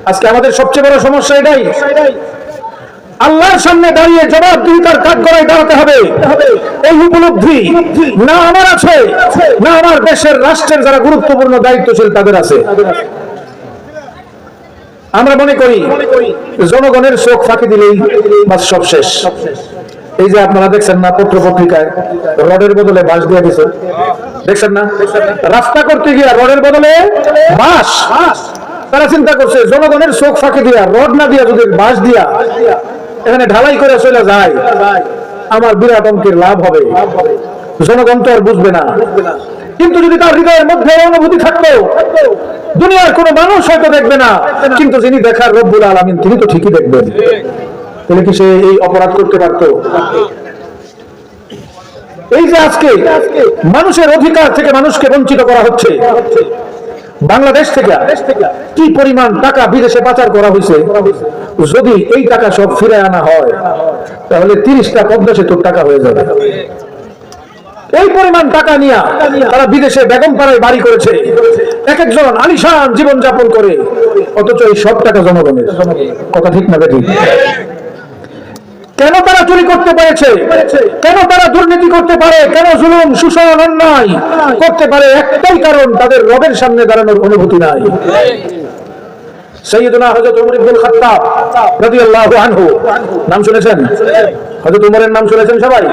আজকে আমাদের সবচেয়ে বড় সমস্যা এটাই, আল্লাহর সামনে দাঁড়িয়ে জবাবদিহিতার কাঠগড়ায় দাঁড়াতে হবে, এই উপলব্ধি না আমার আছে, না আমার দেশের রাষ্ট্রের যারা গুরুত্বপূর্ণ দায়িত্বশীল তাদের আছে। আমরা মনে করি জনগণের চোখ ফাঁকি দিলেই বাস সব শেষ। এই যে আপনারা দেখছেন না পত্র পত্রিকায় রডের বদলে বাঁশ দিয়ে দিছে, দেখছেন না? রাস্তা করতে গিয়ে রডের বদলে বাঁশ। তারা চিন্তা করছে জনগণের চোখ ফাঁকি দিয়া, রড না দিয়া যদি বাঁশ দিয়া এখানে ঢালাই করে চলে যায় আমার বিরাট অঙ্কের লাভ হবে, জনগণ তো আর বুঝবে না। কিন্তু যদি তার হৃদয়ের মধ্যে অনুভূতি থাকতো, দুনিয়ার কোনো মানুষ হয়তো দেখবে না, কিন্তু যিনি দেখার রব্বুল আলামিন তিনি তো ঠিকই দেখবেন। তাহলে কি সে এই অপরাধ করতে পারত? এই যে আজকে মানুষের অধিকার থেকে মানুষকে বঞ্চিত করা হচ্ছে, বাংলাদেশ থেকে কি পরিমাণ টাকা বিদেশে পাচার করা হয়েছে, যদি এই টাকা সব ফিরে আনা হয় তাহলে 30টা পদ্মা সেতুর টাকা হয়ে যাবে। এই পরিমাণ টাকা নিয়ে তারা বিদেশে বেগমপাড়ায় বাড়ি করেছে, এক একজন আলিশান জীবন যাপন করে, অথচ এই সব টাকা জনগণের। কথা ঠিক না ঠিক? কেন তারা চুরি করতে পেরেছে, কেন তারা দুর্নীতি করতে পারে, কেন জুলুম শোষণ অন্যায় করতে পারে? একটাই কারণ, তাদের রবের সামনে দাঁড়ানোর অনুভূতি নাই। সাইয়েদুনা হযরত ওমর ইবনে খাত্তাব রাদিয়াল্লাহু আনহু নাম শুনেছেন? হযরত ওমরের নাম শুনেছেন সবাই?